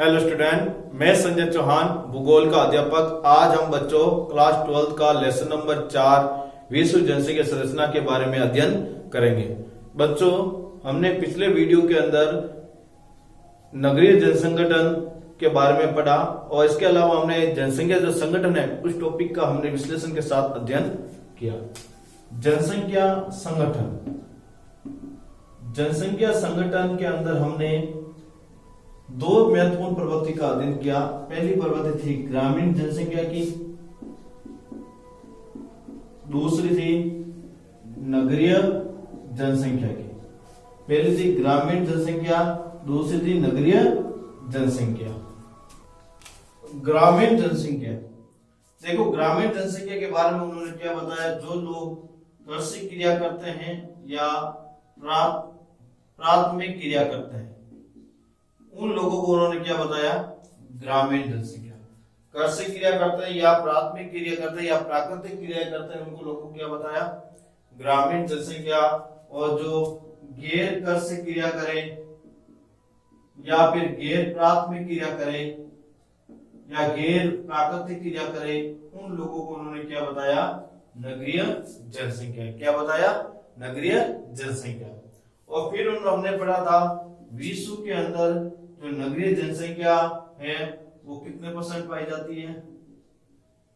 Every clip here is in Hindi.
हेलो स्टूडेंट, मैं संजय चौहान, भूगोल का अध्यापक। आज हम बच्चों क्लास 12 का लेसन नंबर 4 विश्व जनसंख्या संरचना के बारे में अध्ययन करेंगे। बच्चों, हमने पिछले वीडियो के अंदर नगरीय जनसंगठन के बारे में पढ़ा और इसके अलावा हमने जनसंख्या जो संगठन है उस टॉपिक का हमने विश्लेषण के साथ अध्ययन किया। जनसंख्या संगठन, जनसंख्या संगठन के अंदर हमने दो महत्वपूर्ण प्रवृत्ति का अध्ययन किया। पहली प्रवृत्ति थी ग्रामीण जनसंख्या की, दूसरी थी नगरीय जनसंख्या की। पहली थी ग्रामीण जनसंख्या, दूसरी थी नगरीय जनसंख्या। ग्रामीण जनसंख्या, देखो ग्रामीण जनसंख्या के बारे में उन्होंने क्या बताया, जो लोग कृषि क्रिया करते हैं या प्राथमिक क्रिया करते हैं उन लोगों को उन्होंने क्या बताया, ग्रामीण जनसंख्या। कृषि क्रिया करते हैं या प्राथमिक क्रिया करते हैं या प्राकृतिक क्रिया करते हैं उनको लोगों को क्या बताया, ग्रामीण जनसंख्या। और जो गैर कृषि क्रिया करें या फिर गैर प्राथमिक क्रिया करें या गैर प्राकृतिक क्रिया करें उन लोगों को उन्होंने क्या बताया, नगरीय जनसंख्या। क्या बताया, नगरीय जनसंख्या। और फिर हमने पढ़ा था विश्व के अंदर जो नगरीय जनसंख्या है वो कितने परसेंट पाई जाती है,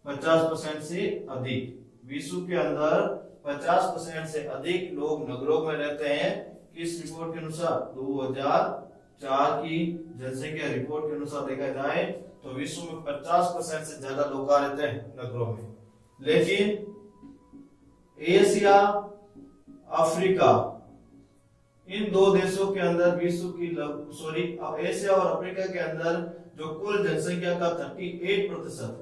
50% से अधिक। विश्व के अंदर 50% से अधिक लोग नगरों में रहते हैं। किस रिपोर्ट के अनुसार, 2004 की जनसंख्या रिपोर्ट के अनुसार देखा जाए तो विश्व में 50% से ज्यादा लोग रहते हैं नगरों में। लेकिन एशिया, अफ्रीका, इन दो देशों के अंदर विश्व की एशिया और अफ्रीका के अंदर जो कुल जनसंख्या का 38%,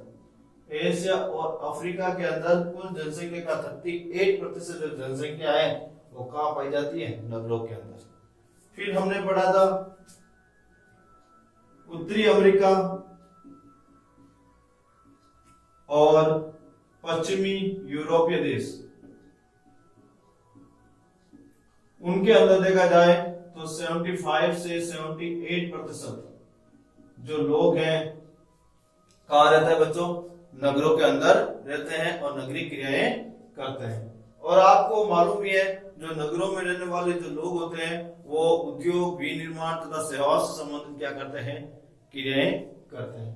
एशिया और अफ्रीका के अंदर कुल जनसंख्या का 38% जो जनसंख्या है वो कहां पाई जाती है, नगरों के अंदर। फिर हमने पढ़ा था उत्तरी अमेरिका और पश्चिमी यूरोपीय देश, उनके अंदर देखा जाए तो 75 से 78% जो लोग हैं कहां रहते हैं बच्चों, नगरों के अंदर रहते हैं और नगरीय क्रियाएं करते हैं। और आपको मालूम ही है जो नगरों में रहने वाले जो लोग होते हैं वो उद्योग, विनिर्माण तथा सेवाओं से संबंधित क्या करते हैं, क्रियाएं करते हैं।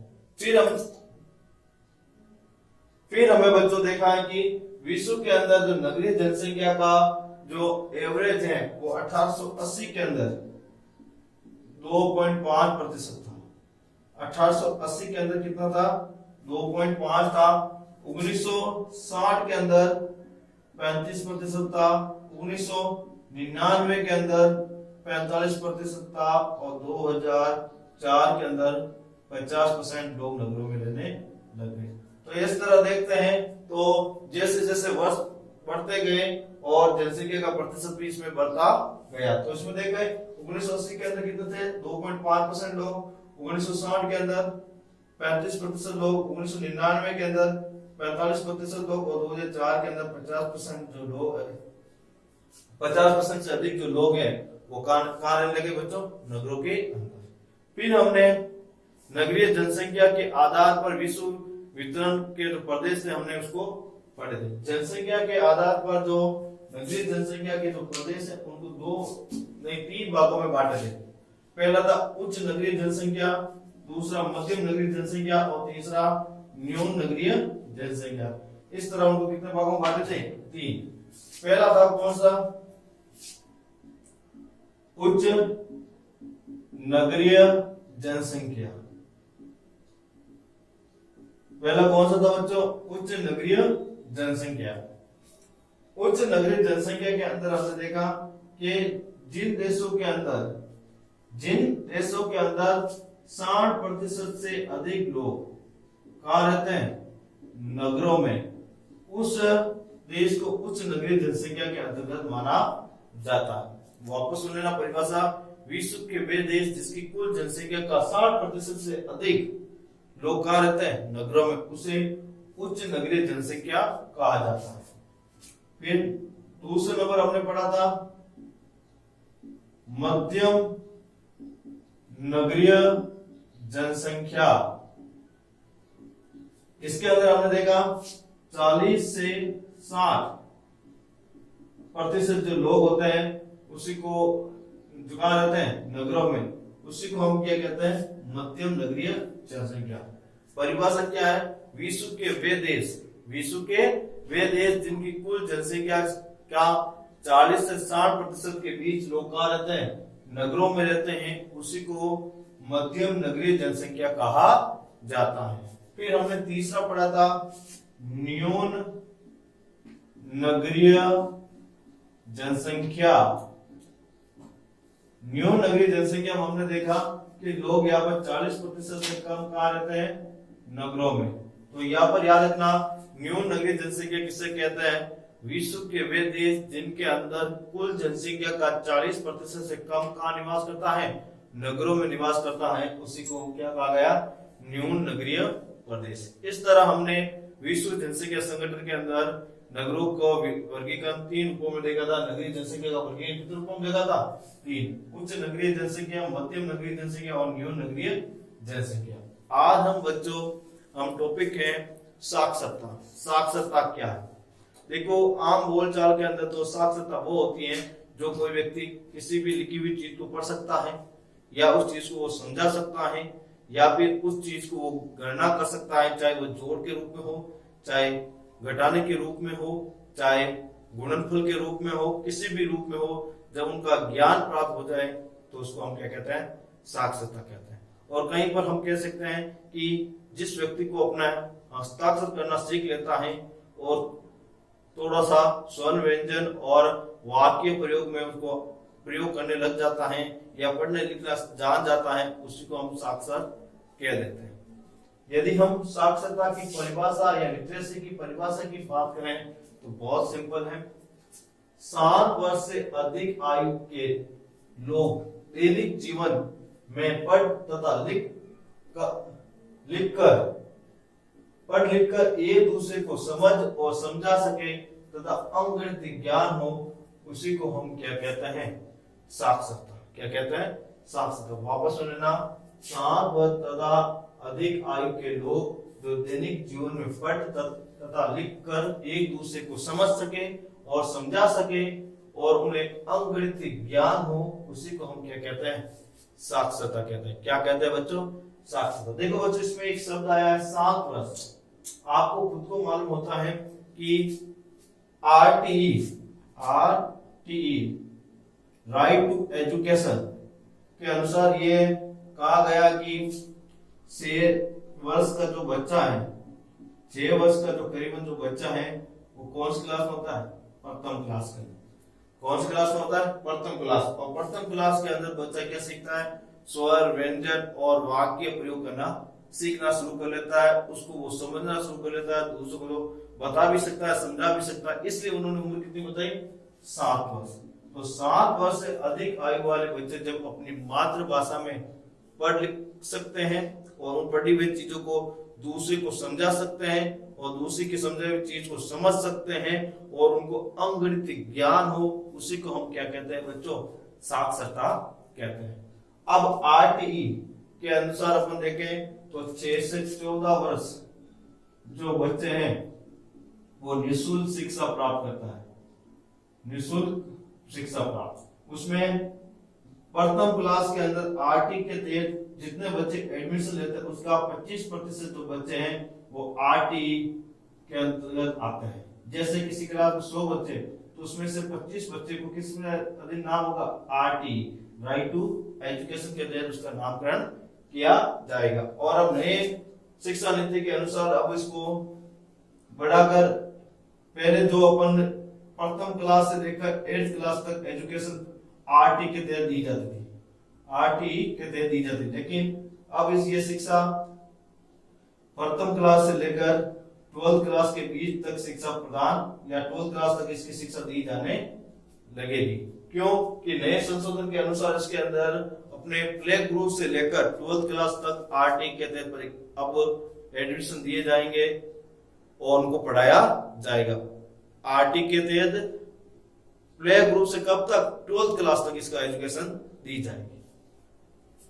फिर हमें बच्चों देखा है कि विश्व के अंदर जो नगरीय जनसंख्या का जो एवरेज है वो 1880 के अंदर 2.5% था। 1880 के अंदर कितना था, 2.5 था। 1960 के अंदर 35% था। 1999 के अंदर 45% था और 2004 के अंदर 50% लोग नगरों में रहने लगे। तो इस तरह देखते हैं तो जैसे जैसे वर्ष बढ़ते गए और जनसंख्या का प्रतिशत भी इसमें बढ़ता गया। तो इसमें देख गए 1980 के अंदर कितने थे, 2.5% लोग। 1960 के अंदर 35% लोग। 1999 के अंदर 45% लोग और 2004 के अंदर 50% जो लोग, 50% से अधिक जो लोग हैं वो कहां रहने लगे बच्चों, नगरों के अंदर। फिर हमने नगरीय जनसंख्या के आधार पर विश्व वितरण के जो प्रदेश थे हमने उसको पढ़े थे। जनसंख्या के आधार पर जो नगरीय जनसंख्या के जो प्रदेश है उनको तीन भागों में बांटे थे। पहला था उच्च नगरीय जनसंख्या, दूसरा मध्यम नगरीय जनसंख्या और तीसरा न्यून नगरीय जनसंख्या। इस तरह उनको कितने भागों में बांटे थे, 3। पहला था कौन सा, उच्च नगरीय जनसंख्या। पहला कौन सा था बच्चों, उच्च नगरीय जनसंख्या। उच्च नगरीय जनसंख्या के अंदर हमने देखा कि जिन देशों के अंदर 60% से अधिक लोग कहां रहते हैं, नगरों में, उस देश को उच्च नगरीय जनसंख्या के अंतर्गत माना जाता है। वापस सुन लेना परिभाषा, विश्व के वे देश जिसकी कुल जनसंख्या का 60% से अधिक लोग कहां रहते हैं, नगरों में, उसे उच्च नगरीय जनसंख्या कहा जाता है। फिर दूसरे नंबर हमने पढ़ा था मध्यम नगरीय जनसंख्या, इसके अंदर हमने देखा 40 से 60% जो लोग होते हैं उसी को जो कहा जाते हैं नगरों में, उसी को हम क्या कहते हैं, मध्यम नगरीय जनसंख्या। परिभाषा क्या है, विश्व के वे देश जिनकी कुल जनसंख्या का 40 से 60% के बीच लोग कहाँ रहते हैं, नगरों में रहते हैं, उसी को मध्यम नगरीय जनसंख्या कहा जाता है। फिर हमने तीसरा पढ़ा था न्यून नगरीय जनसंख्या। न्यून नगरीय जनसंख्या में हमने देखा कि लोग यहाँ पर 40% से कम कहाँ रहते हैं, नगरों में। तो यहाँ पर याद रखना न्यून नगरीय जनसंख्या किसे कहते हैं, विश्व के वे देश जिनके अंदर कुल जनसंख्या का 40% से कम कहाँ निवास करता है, नगरों में निवास करता है, उसी को क्या कहा गया, न्यून नगरीय प्रदेश। इस तरह हमने विश्व जनसंख्या संगठन के अंदर नगरों को वर्गीकरण 3 रूपों में देखा था। नगरीय जनसंख्या का वर्गीकरण कितने रूपों में देखा था, 3, उच्च नगरीय जनसंख्या, मध्यम नगरीय जनसंख्या और न्यून नगरीय जनसंख्या। आज हम बच्चों हम टॉपिक है साक्षरता। साक्षरता क्या है, देखो आम बोलचाल के अंदर तो साक्षरता वो होती है जो कोई व्यक्ति किसी भी लिखी हुई चीज को पढ़ सकता है, या उस चीज को वो समझा सकता है, या फिर उस चीज को वो गणना कर सकता है, चाहे वो जोड़ के रूप में हो, चाहे घटाने के रूप में हो, चाहे गुणनफल के रूप में हो, किसी भी रूप में हो, जब उनका ज्ञान प्राप्त हो जाए तो उसको हम क्या कहते हैं, साक्षरता कहते हैं। और कहीं पर हम कह सकते हैं कि जिस व्यक्ति को अपना हस्ताक्षर करना सीख लेता है और थोड़ा सा स्वर्ण व्यंजन और वाक्य प्रयोग में उसको प्रयोग करने लग जाता है, या पढ़ने लिखना जान जाता है, उसी को हम साक्षर कह देते हैं। यदि हम साक्षरता की परिभाषा या लिटरेसी की परिभाषा की बात करें तो बहुत सिंपल है। 7 वर्ष से अधिक आयु के लोग दैनिक जीवन में पढ़ लिखकर एक दूसरे को समझ और समझा सके तथा अंगगणित ज्ञान हो, उसी को हम क्या कहते हैं, साक्षरता। क्या कहते हैं, साक्षरता। वापस सुनना, 7 वर्ष तथा अधिक आयु के लोग जो दैनिक जीवन में पढ़ तथा लिखकर एक दूसरे को समझ सके और समझा सके और उन्हें अंगगणित ज्ञान हो, उसी को हम क्या कहते हैं, साक्षरता कहते हैं। क्या कहते हैं बच्चों, साक्षरता। देखो बच्चों इसमें एक शब्द आया है 7 वर्ष। आपको खुद को मालूम होता है कि RTE राइट टू एजुकेशन के अनुसार ये कहा गया कि 6 वर्ष का जो बच्चा है, 6 वर्ष का जो करीबन जो बच्चा है वो कौन सी क्लास में होता है, प्रथम क्लास के। कौन सी क्लास में होता है, प्रथम क्लास। और प्रथम क्लास के अंदर बच्चा क्या सीखता है, स्वर व्यंजन और वाक्य प्रयोग करना सीखना शुरू कर लेता है, उसको वो समझना शुरू कर लेता है, दूसरों को बता भी सकता है, समझा भी सकता है। इसलिए उन्होंने उम्र कितनी बताई, 7 वर्ष। तो 7 वर्ष से अधिक आयु वाले बच्चे जब अपनी मातृभाषा में पढ़ लिख सकते हैं और उन पढ़ी हुई चीजों को दूसरे को समझा सकते हैं और दूसरे की समझी हुई चीज को समझ सकते हैं और उनको अंगगणित ज्ञान हो, उसी को हम क्या कहते हैं बच्चों, साक्षरता कहते हैं। अब RTE के अनुसार अपन देखें तो 6 से 14 वर्ष जो बच्चे हैं वो निःशुल्क शिक्षा प्राप्त करता है, निःशुल्क शिक्षा प्राप्त। उसमें प्रथम क्लास के अंदर RT के तहत जितने बच्चे एडमिशन लेते हैं उसका 25% जो बच्चे हैं वो RTE के अंतर्गत आते हैं। जैसे किसी क्लास में 100 बच्चे तो उसमें से 25 बच्चे को किस में अधीन नाम होगा, RTE राइट टू एजुकेशन के तहत उसका नामकरण किया जाएगा। और अब नए शिक्षा नीति के अनुसार अब इसको बढ़ाकर पहले जो अपन प्रथम क्लास से लेकर 8th क्लास तक एजुकेशन RT के तहत दी जाती थी, RTE के तहत दी जाती, लेकिन अब ये शिक्षा प्रथम क्लास से लेकर 12th क्लास के बीच तक शिक्षा प्रदान या 12th क्लास तक इसकी शिक्षा दी जाने लगेगी। क्यों कि नए संशोधन के अनुसार इसके अंदर अपने प्ले ग्रुप से लेकर 12th क्लास तक RT के तहत अब एडमिशन दिए जाएंगे और उनको पढ़ाया जाएगा। RT के तहत प्ले ग्रुप से कब तक, 12th क्लास तक इसका एजुकेशन दी जाएगी।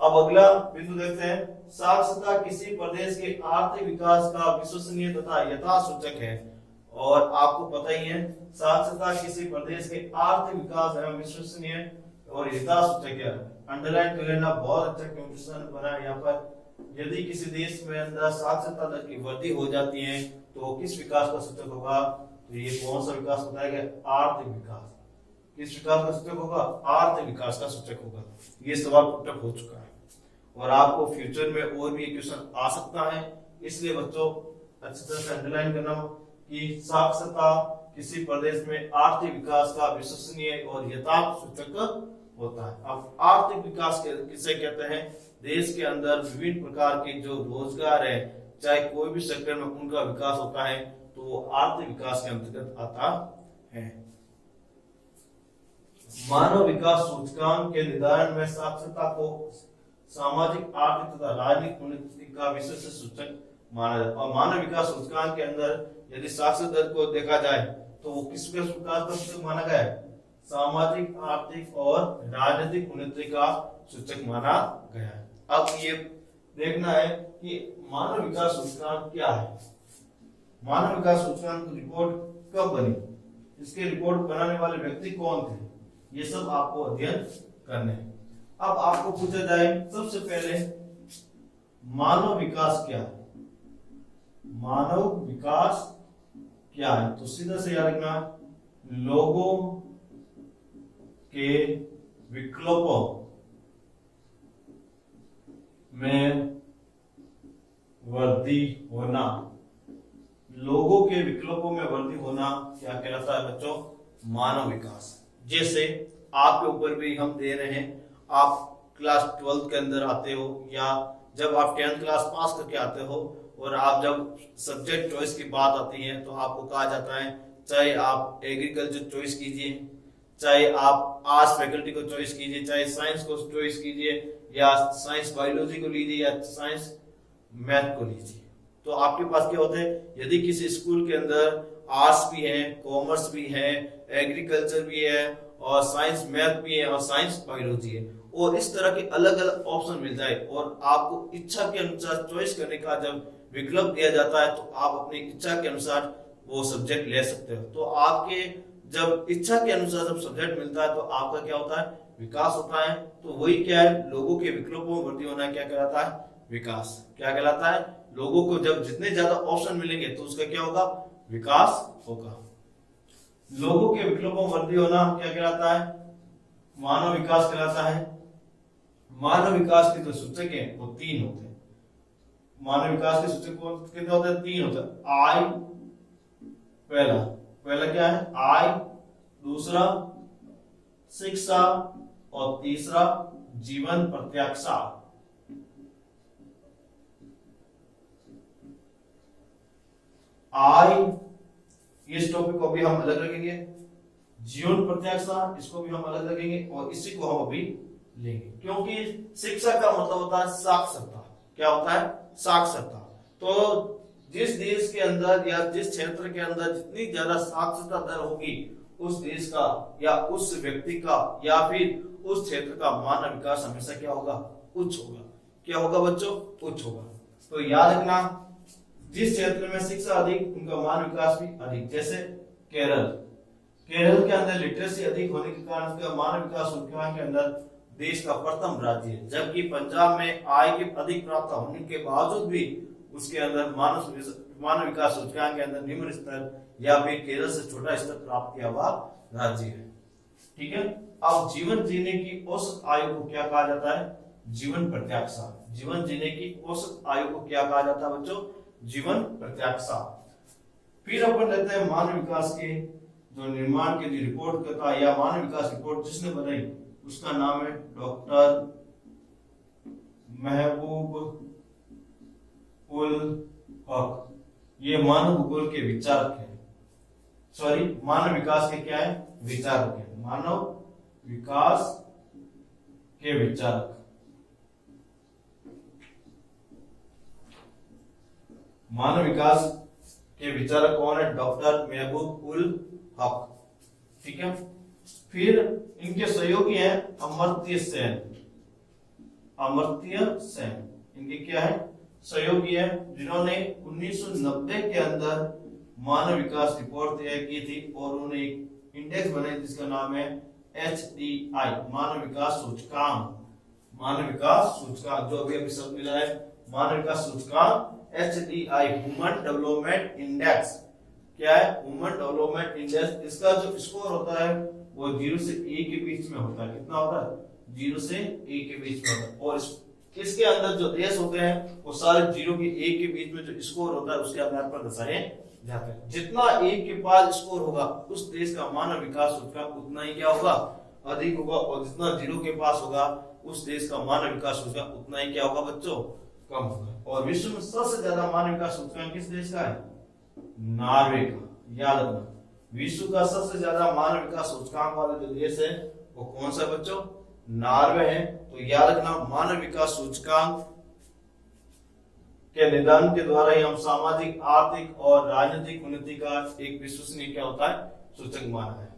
अब अगला बिंदु देखते हैं, साक्षरता किसी प्रदेश के आर्थिक विकास का विश्वसनीय तथा यथासूचक है। और आपको पता ही है, साक्षरता किसी प्रदेश के आर्थिक विकास एवं विश्वसनीय और यथासूचक है। अंडरलाइन कर लेना, बहुत अच्छा क्वेश्चन बना है यहाँ पर। यदि किसी देश में अंदर साक्षरता दर की वृद्धि हो जाती है तो किस विकास का सूचक होगा? तो ये कौन सा विकास बताएगा? आर्थिक विकास। किस विकास का सूचक होगा? आर्थिक विकास का सूचक होगा। ये सवाल पुटअप हो चुका है और आपको फ्यूचर में और भी क्वेश्चन आ सकता है, इसलिए बच्चों अच्छी तरह से अंडरलाइन करना कि साक्षरता किसी प्रदेश में आर्थिक विकास का विश्वसनीय और यथार्थ सूचक होता है। अब आर्थिक विकास किसे कहते हैं? देश के अंदर विभिन्न प्रकार के जो रोजगार है, चाहे कोई भी सेक्टर में उनका विकास होता है, तो वो आर्थिक विकास के अंतर्गत आता है। मानव विकास सूचकांक के निर्धारण में साक्षरता को सामाजिक, आर्थिक तथा राजनीतिक उन्नति का विशेष सूचक माना जाता है। और मानव विकास सूचकांक के अंदर यदि साक्षरता दर को देखा जाए तो वो किसके विकास का सूचक माना गया है? सामाजिक, आर्थिक और राजनीतिक उन्नति का सूचक माना गया है। अब ये देखना है कि मानव विकास सूचकांक क्या है। मानव विकास सूचकांक रिपोर्ट कब बनी, इसके रिपोर्ट बनाने वाले व्यक्ति कौन थे, ये सब आपको अध्ययन करने हैं। अब आपको पूछा जाए सबसे पहले मानव विकास क्या है? मानव विकास क्या है? तो सीधा से याद रखना, लोगों के विकल्पों में वृद्धि होना। लोगों के विकल्पों में वृद्धि होना क्या कहलाता है बच्चों? मानव विकास। जैसे आपके ऊपर भी हम दे रहे हैं, आप क्लास 12 के अंदर आते हो या जब आप 10th क्लास पास करके आते हो और आप जब सब्जेक्ट चॉइस की बात आती है तो आपको कहा जाता है चाहे आप एग्रीकल्चर चॉइस कीजिए, चाहे आप आर्ट्स फैकल्टी को चॉइस कीजिए, चाहे साइंस को चॉइस कीजिए, या साइंस बायोलॉजी को लीजिए या साइंस मैथ को लीजिए। तो आपके पास क्या होता है, यदि किसी स्कूल के अंदर आर्ट्स भी है, कॉमर्स भी है, एग्रीकल्चर भी है और साइंस मैथ भी है और साइंस बायोलॉजी है, और इस तरह के अलग अलग ऑप्शन मिल जाए और आपको इच्छा के अनुसार चॉइस करने का जब विकल्प दिया जाता है तो आप अपनी इच्छा के अनुसार वो सब्जेक्ट ले सकते हो। तो आपके जब इच्छा के अनुसार जब सब्जेक्ट मिलता है तो आपका क्या होता है? विकास होता है। तो वही क्या है? लोगों के विकल्पों में वृद्धि होना क्या कहलाता है? विकास। क्या कहलाता है? लोगों को जब जितने ज्यादा ऑप्शन मिलेंगे तो उसका क्या होगा? विकास होगा। लोगों के विकल्पों में वृद्धि होना क्या कहलाता है? मानव विकास कहलाता है। मानव विकास के जो सूचक है वो 3 होते हैं। मानव विकास के सूचक कितने होते हैं? 3 होते हैं। आय पहला क्या है? आय, दूसरा शिक्षा और तीसरा जीवन प्रत्याशा। आय, इस टॉपिक को भी हम अलग रखेंगे, जीवन प्रत्याशा इसको भी हम अलग रखेंगे और इसी को हम अभी लेंगे, क्योंकि शिक्षा का मतलब होता है साक्षरता। क्या होता है? साक्षरता। तो जिस देश के अंदर या जिस क्षेत्र के अंदर जितनी ज्यादा साक्षरता दर होगी उस देश का या उस व्यक्ति का या फिर उस क्षेत्र का मानव विकास हमेशा क्या होगा? उच्च होगा। क्या होगा बच्चों? उच्च होगा। तो याद रखना, जिस क्षेत्र में शिक्षा अधिक उनका मानव विकास भी अधिक। जैसे केरल के अंदर लिटरेसी अधिक होने के कारण उसका मानव विकास सूचकांक के अंदर देश का प्रथम राज्य है, जबकि पंजाब में आय के अधिक प्राप्त होने के बावजूद भी उसके अंदर मानव विकास सूचकांक के अंदर निम्न स्तर या फिर केरल से छोटा स्तर प्राप्त किया हुआ राज्य है। ठीक है। अब जीवन जीने की औसत आयु को क्या कहा जाता है? जीवन प्रत्याशा। जीवन जीने की औसत आयु को क्या कहा जाता है बच्चों? जीवन प्रत्याशा। फिर अपन लेते हैं मानव विकास के जो निर्माण के लिए रिपोर्ट करता है या मानव विकास रिपोर्ट जिसने बनाई उसका नाम है डॉक्टर महबूब उल हक। ये मानव भूगोल के विचारक है, सॉरी मानव विकास के क्या है? विचारक है। मानव विकास के विचारक। मानव विकास के विचारक कौन है? डॉक्टर महबूब उल हक। ठीक है। फिर इनके सहयोगी हैं अमर्त्य सेन। अमर्त्य सेन, इनके क्या है, सहयोगी है, जिन्होंने 1990 के अंदर मानव विकास रिपोर्ट तैयार की थी और उन्होंने एक इंडेक्स बनाई जिसका नाम है HDI, मानव विकास सूचकांक। मानव विकास सूचकांक जो अभी शब्द मिला है, मानव विकास सूचकांक HDI, ह्यूमन डेवलपमेंट इंडेक्स। क्या है, ह्यूमन डेवलपमेंट इंडेक्स। इसका जो स्कोर होता है वो 0 से A के बीच में होता है। कितना होता है, 0 से A के बीच में होता है। और इसके अंदर जो देश होते हैं वो सारे 0 के A के बीच में जो स्कोर होता है उसके आधार पर दर्शाए जाते हैं। जितना A के पास स्कोर होगा उस देश का मानव विकास सूचकांक उतना ही क्या होगा, अधिक होगा, और जितना 0 के पास होगा उस देश का मानव विकास सूचकांक उतना ही क्या होगा बच्चों, कम होगा। और विश्व में सबसे ज्यादा मानव विकास सूचकांक किस देश का है, नॉर्वे का। याद रखना, विश्व का सबसे ज्यादा मानव विकास सूचकांक वाला जो देश है वो कौन सा बच्चों, नॉर्वे है। तो याद रखना, मानव विकास सूचकांक के निदान के द्वारा ही हम सामाजिक, आर्थिक और राजनीतिक उन्नति का एक विश्वसनीय क्या होता है, सूचक माना है।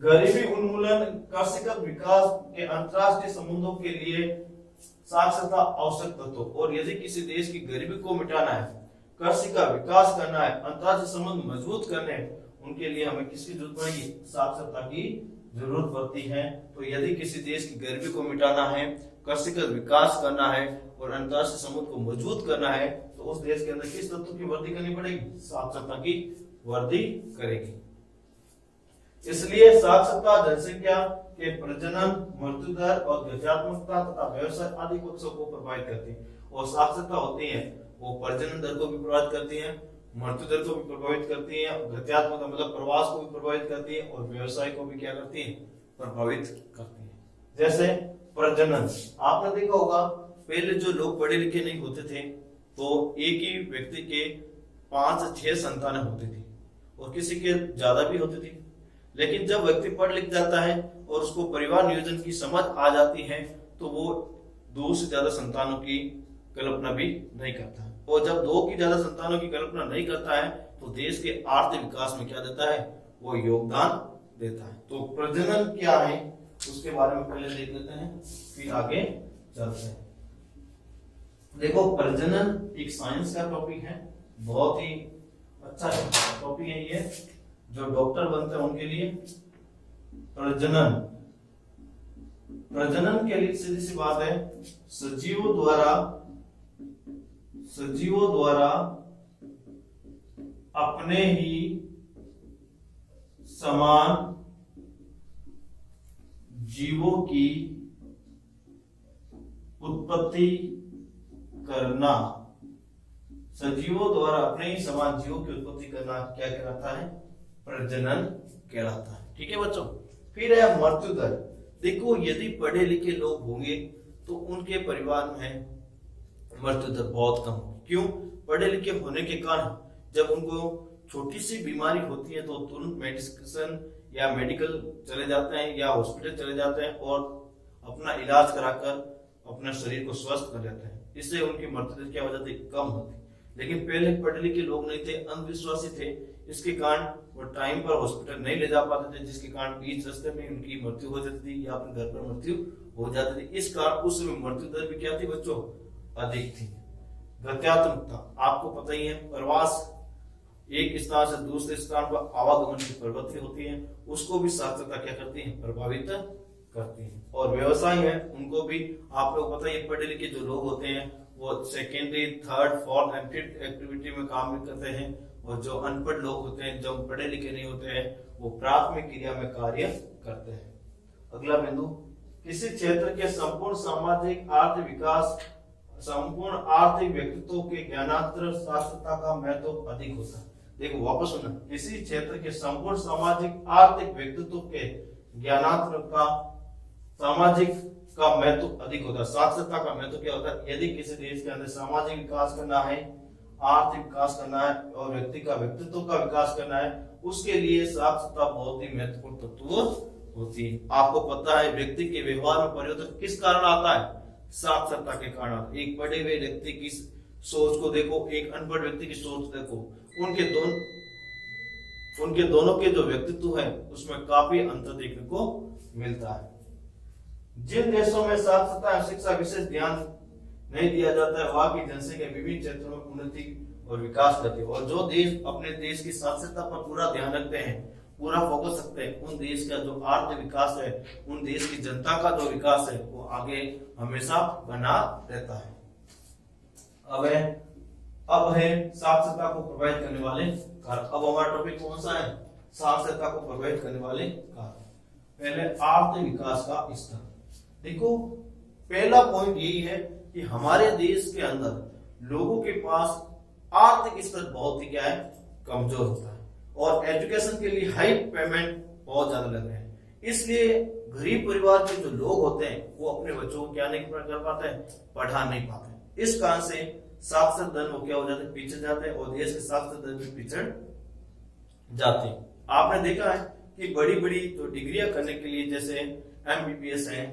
गरीबी उन्मूलन, कृषिगत विकास के अंतरराष्ट्रीय संबंधों के लिए साक्षरता आवश्यक तत्व। और यदि किसी देश की गरीबी को मिटाना है, कृषि का विकास करना है, अंतरराष्ट्रीय संबंध मजबूत करने, उनके लिए हमें किसकी जरूरत पड़ेगी, साक्षरता की जरूरत पड़ती है। तो यदि किसी देश की गरीबी को मिटाना है, कृषि का विकास करना है और अंतरराष्ट्रीय संबंध को मजबूत करना है तो उस देश के अंदर किस तत्व की वृद्धि करनी पड़ेगी, साक्षरता की वृद्धि करेगी। इसलिए साक्षरता जनसंख्या के प्रजनन, मृत्यु दर और गत्यात्मकता तथा व्यवसाय आदि उत्सव को प्रभावित करती है। और साक्षरता होती है वो प्रजनन दर को भी प्रभावित करती है, मृत्यु दर को भी प्रभावित करती है, गत्यात्मकता मतलब प्रवास को भी प्रभावित करती है और व्यवसाय को भी क्या करती है, प्रभावित करती है। जैसे प्रजनन, आपने देखा होगा पहले जो लोग पढ़े लिखे नहीं होते थे तो एक ही व्यक्ति के 5 से 6 संतानें होती थी और किसी के ज्यादा भी होती थी। लेकिन जब व्यक्ति पढ़ लिख जाता है और उसको परिवार नियोजन की समझ आ जाती है तो वो 2 से ज्यादा संतानों की कल्पना भी नहीं करता है। और जब 2 की ज्यादा संतानों की कल्पना नहीं करता है तो देश के आर्थिक विकास में क्या देता है, वो योगदान देता है। तो प्रजनन क्या है उसके बारे में पहले देख लेते हैं, फिर आगे चलते हैं। देखो, प्रजनन एक साइंस का टॉपिक है, बहुत ही अच्छा टॉपिक है ये, जो डॉक्टर बनते हैं उनके लिए। प्रजनन, प्रजनन के लिए सीधी सी बात है, सजीवों द्वारा अपने ही समान जीवों की उत्पत्ति करना। सजीवों द्वारा अपने ही समान जीवों की उत्पत्ति करना क्या कहलाता है, प्रजनन कहलाता है। ठीक है बच्चों। फिर है मृत्यु दर। देखो, यदि पढ़े लिखे लोग होंगे तो उनके परिवार में मृत्यु दर बहुत कम होगी। क्यों? पढ़े लिखे होने के कारण जब उनको छोटी सी बीमारी होती है तो तुरंत मेडिसिन या मेडिकल चले जाते हैं या हॉस्पिटल चले जाते हैं और अपना इलाज कराकर अपने शरीर को स्वस्थ कर लेते हैं। इससे उनकी मृत्यु दर क्या हो जाती है, कम होती। लेकिन पहले पढ़े लिखे लोग नहीं थे, अंधविश्वासी थे, इसके कारण वो टाइम पर हॉस्पिटल नहीं ले जा पाते थे, जिसके कारण बीच रास्ते में उनकी मृत्यु हो जाती थी या अपने घर पर मृत्यु हो जाती थी। इस कारण उस समय मृत्यु दर भी क्या थी बच्चों, अधिक थी। गत्यात्मकता, आपको पता ही है, प्रवास, एक स्थान से दूसरे स्थान पर आवागमन की प्रवृत्ति होती है, उसको भी साक्षरता क्या करती है, प्रभावित करती है। और व्यवसाय है, उनको भी आप लोग पता है, पढ़े लिखे जो लोग होते हैं वो secondary, third, fourth and fifth activity में काम भी करते हैं, और जो अनपढ़ लोग होते हैं, जो पढ़े लिखे नहीं होते हैं, वो प्राथमिक क्रिया में कार्य करते हैं। अगला बिंदु, किसी क्षेत्र के संपूर्ण सामाजिक आर्थिक विकास, संपूर्ण आर्थिक व्यक्तित्व के ज्ञानांतर साक्षरता का महत्व अधिक होता है। देखो वापस सुनना, किसी क्षेत्र के संपूर्ण सामाजिक आर्थिक व्यक्तित्व के ज्ञानांतर का सामाजिक का महत्व अधिक होता है। साक्षरता का महत्व क्या होता है, यदि किसी देश के अंदर सामाजिक विकास करना है, आर्थिक विकास करना है और व्यक्ति का व्यक्तित्व का विकास करना है, उसके लिए साक्षरता बहुत ही महत्वपूर्ण तत्व होती है। आपको पता है व्यक्ति के व्यवहार में परिवर्तन किस कारण आता है, साक्षरता के कारण। एक पढ़े हुए व्यक्ति की सोच को देखो, एक अनपढ़ व्यक्ति की सोच देखो, उनके दोनों के जो व्यक्तित्व है उसमें काफी अंतर देखने को मिलता है। जिन देशों में साक्षरता और शिक्षा विशेष ध्यान नहीं दिया जाता है, वहां की जनसंख्या विभिन्न क्षेत्रों में उन्नति और विकास करती है। और जो देश अपने देश की साक्षरता पर पूरा ध्यान रखते हैं, पूरा फोकस रखते हैं, उन देश का जो आर्थिक विकास है, उन देश की जनता का जो विकास है, वो आगे हमेशा बना रहता है। अब है साक्षरता को प्रभावित करने वाले कारक। अब हमारा टॉपिक कौन सा है? साक्षरता को प्रभावित करने वाले कारक। पहले आर्थिक विकास का स्तर। देखो, पहला पॉइंट यही है कि हमारे देश के अंदर लोगों के पास आर्थिक स्तर बहुत ही क्या है, कमजोर होता है, और एजुकेशन के लिए हाई पेमेंट बहुत ज्यादा लग रहे हैं। इसलिए गरीब परिवार के जो लोग होते हैं वो अपने बच्चों को क्या नहीं कर पाते हैं, पढ़ा नहीं पाते। इस कारण से साक्षर दर वो क्या हो जाते हैं, पिछड़ जाते हैं, और देश के साक्षर दर भी पिछड़ जाते हैं। आपने देखा है कि बड़ी बड़ी जो डिग्रियां करने के लिए, जैसे MBBS है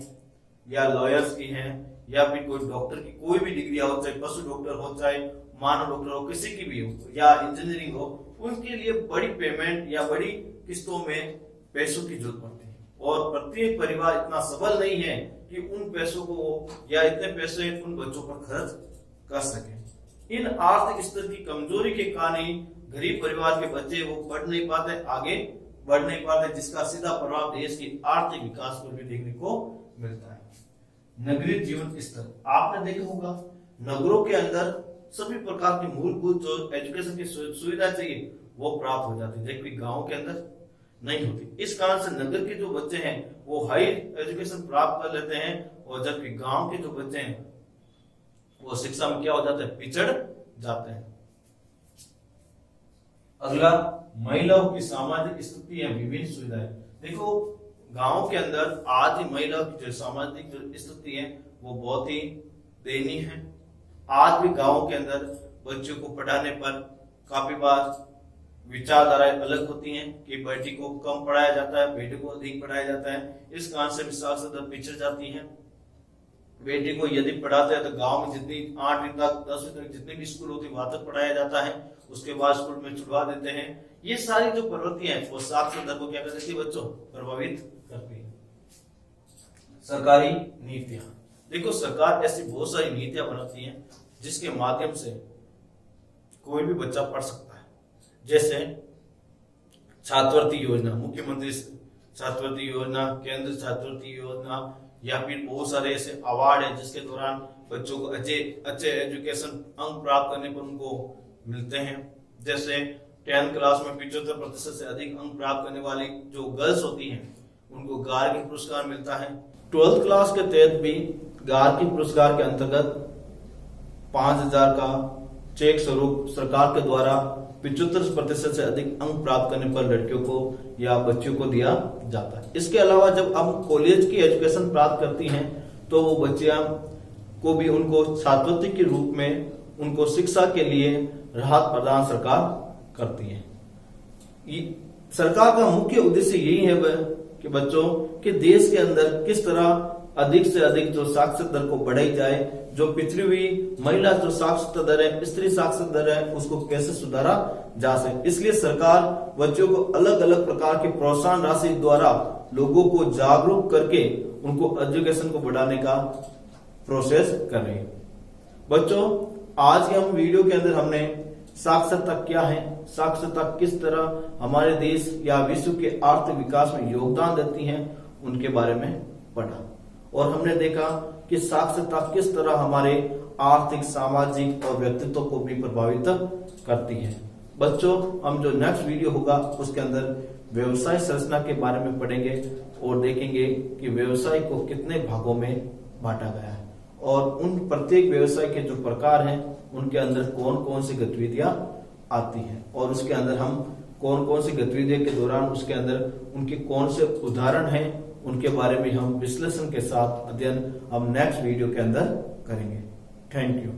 या लॉयर्स की हैं, या फिर कोई डॉक्टर की कोई भी डिग्री हो, चाहे पशु डॉक्टर हो, चाहे मानव डॉक्टर हो, किसी की भी हो, या इंजीनियरिंग हो, उनके लिए बड़ी पेमेंट या बड़ी किस्तों में पैसों की जरूरत पड़ती है। और प्रत्येक परिवार इतना सबल नहीं है कि उन पैसों को या इतने पैसे उन बच्चों पर खर्च कर सके। इन आर्थिक स्तर की कमजोरी के कारण ही गरीब परिवार के बच्चे वो पढ़ नहीं पाते, आगे बढ़ नहीं पाते, जिसका सीधा प्रभाव देश की आर्थिक विकास पर भी देखने को मिलता है। नगरीय जीवन स्तर। आपने देखा होगा, नगरों के अंदर सभी प्रकार की मूलभूत जो एजुकेशन की सुविधा चाहिए वो प्राप्त हो जाती है, जबकि गांव के अंदर नहीं होती। इस कारण से नगर के जो बच्चे हैं वो हाई एजुकेशन प्राप्त कर लेते हैं, और जबकि गांव के जो बच्चे हैं वो शिक्षा में क्या हो जाते हैं, पिछड़ जाते हैं। अगला, महिलाओं की सामाजिक स्थिति या विभिन्न सुविधाएं। देखो, गांव के अंदर आज ही महिलाओं की जो सामाजिक जो स्थिति है वो बहुत ही दयनीय है। आज भी गांव के अंदर बच्चों को पढ़ाने पर काफी बार विचारधाराएं अलग होती हैं कि बेटी को कम पढ़ाया जाता है, बेटे को अधिक पढ़ाया जाता है। इस कारण से साक्षरता पिछड़ जाती है। बेटी को यदि पढ़ाते हैं तो गांव में जितनी 8वीं तक 10वीं तक जितने भी स्कूल होती है वहां तक पढ़ाया जाता है, उसके बाद स्कूल में छुड़वा देते हैं। ये सारी जो प्रवृत्तियां हैं वो साक्षरता को क्या कर देती है, बच्चों प्रभावित करती है। सरकारी नीतियां। देखो, सरकार ऐसी बहुत सारी नीतियां बनाती है जिसके माध्यम से कोई भी बच्चा पढ़ सकता है। जैसे छात्रवृत्ति योजना, मुख्यमंत्री छात्रवृत्ति योजना, केंद्र छात्रवृत्ति योजना, या फिर बहुत सारे ऐसे अवार्ड है जिसके दौरान बच्चों को अच्छे एजुकेशन अंक प्राप्त करने पर उनको मिलते हैं। जैसे 10th क्लास में 75% से अधिक अंक प्राप्त करने वाली जो गर्ल्स होती हैं उनको गार्गी पुरस्कार मिलता है। 12th क्लास के तहत भी गार्गी पुरस्कार के अंतर्गत 5000 का चेक स्वरूप सरकार के द्वारा 75% से अधिक अंक प्राप्त करने पर लड़कियों को या बच्चियों को दिया जाता है। इसके अलावा जब हम कॉलेज की एजुकेशन प्राप्त करती हैं तो वो बच्चियां को भी उनको छात्रवृत्ति के रूप में उनको शिक्षा के लिए राहत प्रदान सरकार करती है। सरकार का मुख्य उद्देश्य यही है कि बच्चों के देश के अंदर किस तरह अधिक से अधिक जो साक्षरता दर को बढ़ाई जाए, जो पिछड़ी हुई महिला जो साक्षरता दर है, स्त्री साक्षरता दर है, उसको कैसे सुधारा जा सके। इसलिए सरकार बच्चों को अलग अलग प्रकार की प्रोत्साहन राशि द्वारा लोगों को जागरूक करके उनको एजुकेशन को बढ़ाने का प्रोसेस कर रही है। बच्चों, आज के हम वीडियो के अंदर हमने साक्षरता क्या है, साक्षरता किस तरह हमारे देश या विश्व के आर्थिक विकास में योगदान देती है, उनके बारे में पढ़ा, और हमने देखा कि साक्षरता किस तरह हमारे आर्थिक, सामाजिक और व्यक्तित्व को भी प्रभावित करती है। बच्चों, हम जो नेक्स्ट वीडियो होगा उसके अंदर व्यवसाय संरचना के बारे में पढ़ेंगे और देखेंगे कि व्यवसाय को कितने भागों में बांटा गया है और उन प्रत्येक व्यवसाय के जो प्रकार हैं उनके अंदर कौन कौन सी गतिविधियां आती हैं, और उसके अंदर हम कौन कौन सी गतिविधियों के दौरान उसके अंदर उनके कौन से उदाहरण हैं, उनके बारे में हम विश्लेषण के साथ अध्ययन हम नेक्स्ट वीडियो के अंदर करेंगे। Thank you.